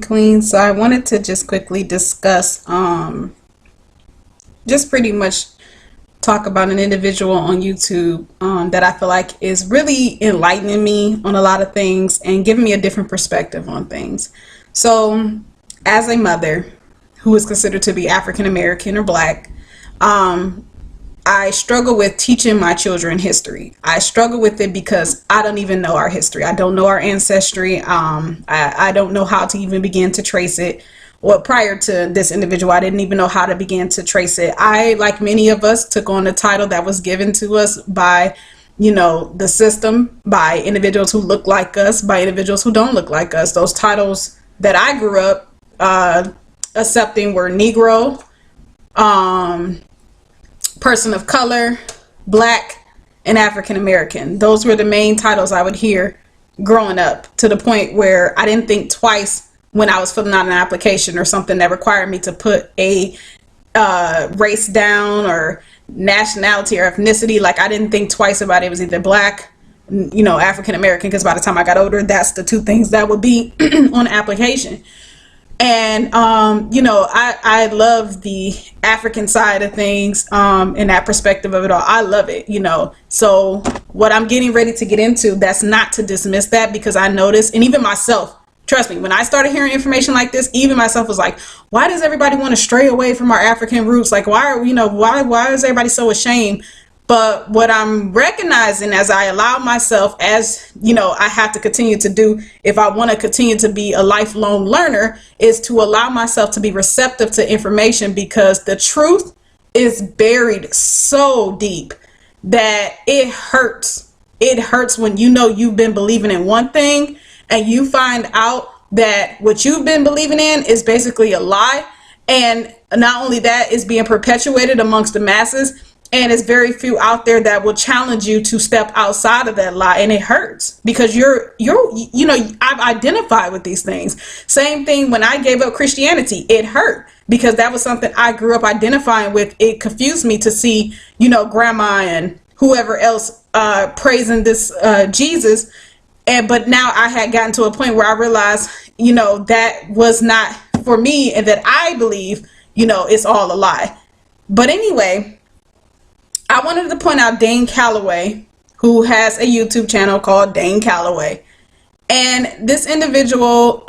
Queen. So I wanted to just quickly discuss, just pretty much talk about an individual on YouTube that I feel like is really enlightening me on a lot of things and giving me a different perspective on things. So as a mother who is considered to be African American or Black, I struggle with teaching my children history. I struggle with it because I don't even know our history. I don't know our ancestry. I don't know how to even begin to trace it. Well, prior to this individual, I didn't even know how to begin to trace it. I, like many of us, took on a title that was given to us by, the system, by individuals who look like us, by individuals who don't look like us. Those titles that I grew up accepting were Negro, person of color, Black, and African American. Those were the main titles I would hear growing up, to the point where I didn't think twice when I was filling out an application or something that required me to put a race down or nationality or ethnicity. Like, I didn't think twice about it. It was either Black, African American, because by the time I got older, that's the two things that would be on the application. And, I love the African side of things, and that perspective of it all. I love it, So what I'm getting ready to get into, that's not to dismiss that, because I noticed, and even myself, trust me, when I started hearing information like this, even myself was like, why does everybody want to stray away from our African roots? Like, why is everybody so ashamed? But what I'm recognizing as I allow myself, as I have to continue to do if I want to continue to be a lifelong learner, is to allow myself to be receptive to information, because the truth is buried so deep that it hurts. It hurts when you've been believing in one thing and you find out that what you've been believing in is basically a lie. And not only that, it's being perpetuated amongst the masses. And it's very few out there that will challenge you to step outside of that lie. And it hurts, because I've identified with these things. Same thing when I gave up Christianity. It hurt, because that was something I grew up identifying with. It confused me to see, grandma and whoever else praising this Jesus. But now I had gotten to a point where I realized, that was not for me, and that I believe, it's all a lie. But anyway, I wanted to point out Dane Calloway, who has a YouTube channel called Dane Calloway. And this individual,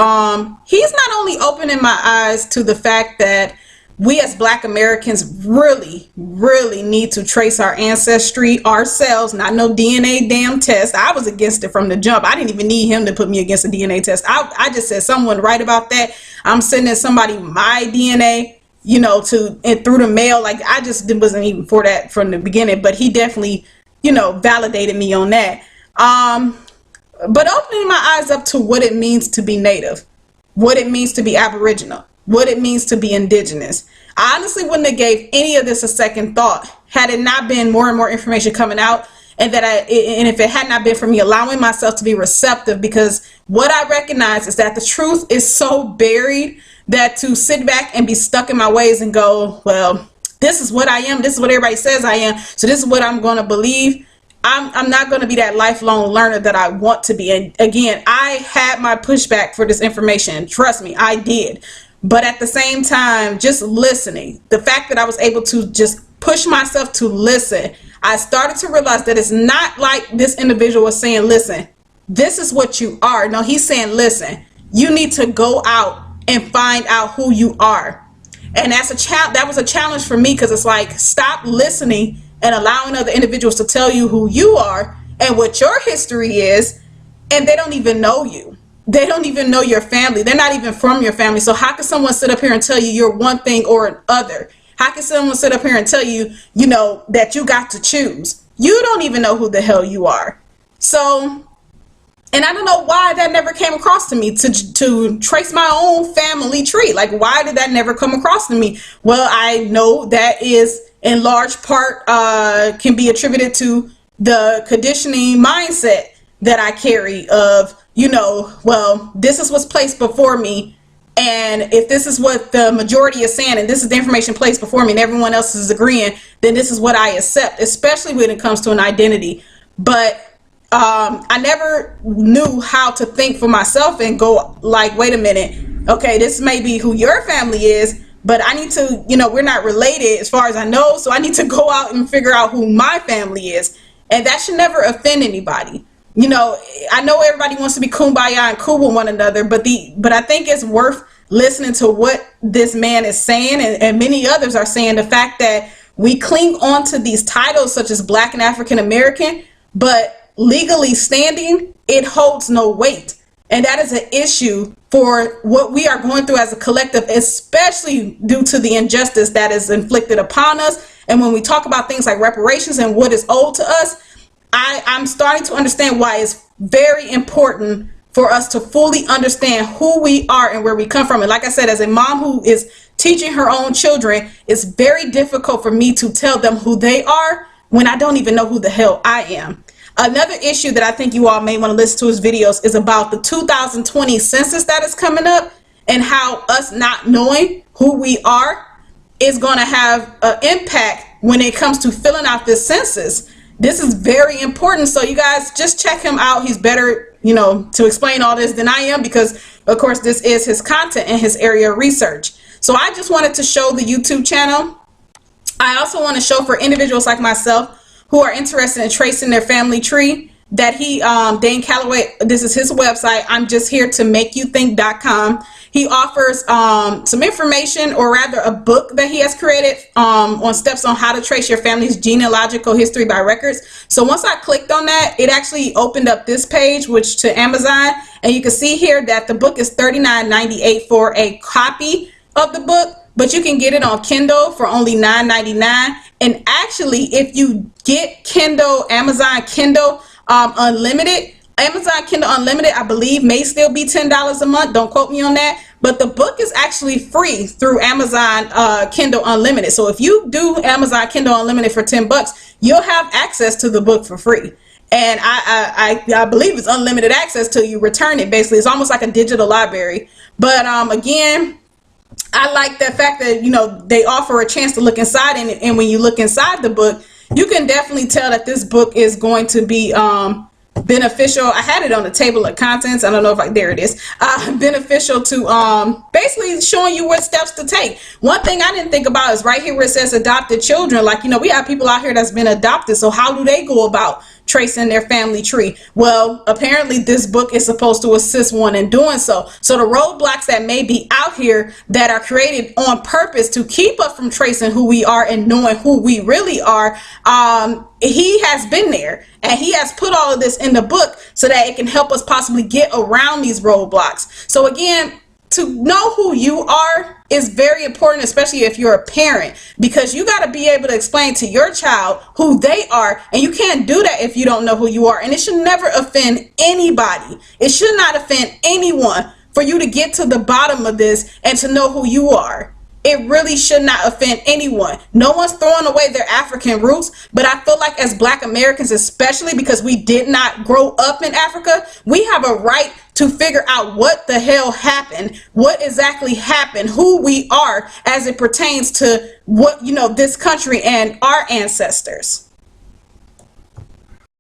he's not only opening my eyes to the fact that we as Black Americans really, really need to trace our ancestry ourselves, not no DNA damn test. I was against it from the jump. I didn't even need him to put me against a DNA test. I just said, someone write about that. I'm sending somebody my DNA, through the mail. Like, I just wasn't even for that from the beginning, but he definitely, validated me on that. But opening my eyes up to what it means to be Native, what it means to be Aboriginal, what it means to be Indigenous. I honestly wouldn't have gave any of this a second thought had it not been more and more information coming out, and if it had not been for me allowing myself to be receptive, because what I recognize is that the truth is so buried that to sit back and be stuck in my ways and go, well, this is what I am, this is what everybody says I am, so this is what I'm going to believe. I'm not going to be that lifelong learner that I want to be. And again, I had my pushback for this information. Trust me, I did. But at the same time, just listening, the fact that I was able to just push myself to listen, I started to realize that it's not like this individual was saying, listen, this is what you are. No, he's saying, listen, you need to go out and find out who you are. And that was a challenge for me, because it's like, stop listening and allowing other individuals to tell you who you are and what your history is, and they don't even know you. They don't even know your family. They're not even from your family. So how can someone sit up here and tell you you're one thing or another? How can someone sit up here and tell you, that you got to choose? You don't even know who the hell you are. So, and I don't know why that never came across to me, to trace my own family tree. Like, why did that never come across to me? Well, I know that is in large part can be attributed to the conditioning mindset that I carry of, well, this is what's placed before me. And if this is what the majority is saying, and this is the information placed before me, and everyone else is agreeing, then this is what I accept, especially when it comes to an identity. But I never knew how to think for myself and go like, wait a minute, okay, this may be who your family is, but I need to, we're not related as far as I know, so I need to go out and figure out who my family is. And that should never offend anybody. I know everybody wants to be kumbaya and cool with one another, but I think it's worth listening to what this man is saying, and many others are saying. The fact that we cling on to these titles such as Black and African American, but legally standing, it holds no weight. And that is an issue for what we are going through as a collective, especially due to the injustice that is inflicted upon us. And when we talk about things like reparations and what is owed to us, I'm starting to understand why it's very important for us to fully understand who we are and where we come from. And like I said, as a mom who is teaching her own children, it's very difficult for me to tell them who they are when I don't even know who the hell I am. Another issue that I think you all may want to listen to his videos is about the 2020 census that is coming up, and how us not knowing who we are is going to have an impact when it comes to filling out this census. This is very important. So you guys just check him out. He's better, to explain all this than I am, because of course this is his content and his area of research. So I just wanted to show the YouTube channel. I also want to show for individuals like myself who are interested in tracing their family tree that Dane Calloway, this is his website, I'm just here to make you think.com. He offers some information, or rather a book that he has created on steps on how to trace your family's genealogical history by records. So once I clicked on that, it actually opened up this page, which to Amazon, and you can see here that the book is $39.98 for a copy of the book, but you can get it on Kindle for only $9.99. And actually, if you get Kindle, Amazon Kindle Unlimited, Amazon Kindle Unlimited, I believe, may still be $10 a month. Don't quote me on that. But the book is actually free through Amazon Kindle Unlimited. So if you do Amazon Kindle Unlimited for $10, you'll have access to the book for free. And I believe it's unlimited access till you return it. Basically, it's almost like a digital library. But again, I like the fact that, they offer a chance to look inside, and when you look inside the book, you can definitely tell that this book is going to be beneficial. I had it on the table of contents. I don't know if there it is. Beneficial to basically showing you what steps to take. One thing I didn't think about is right here where it says adopted children. Like, we have people out here that's been adopted. So how do they go about tracing their family tree? Well, apparently this book is supposed to assist one in doing so. So the roadblocks that may be out here that are created on purpose to keep us from tracing who we are and knowing who we really are, he has been there, and he has put all of this in the book so that it can help us possibly get around these roadblocks. So again, to know who you are is very important, especially if you're a parent, because you got to be able to explain to your child who they are, and you can't do that if you don't know who you are. And it should never offend anybody. It should not offend anyone for you to get to the bottom of this and to know who you are. It really should not offend anyone. No one's throwing away their African roots, but I feel like as Black Americans, especially because we did not grow up in Africa, we have a right to figure out what the hell happened, what exactly happened, who we are as it pertains to what, this country and our ancestors.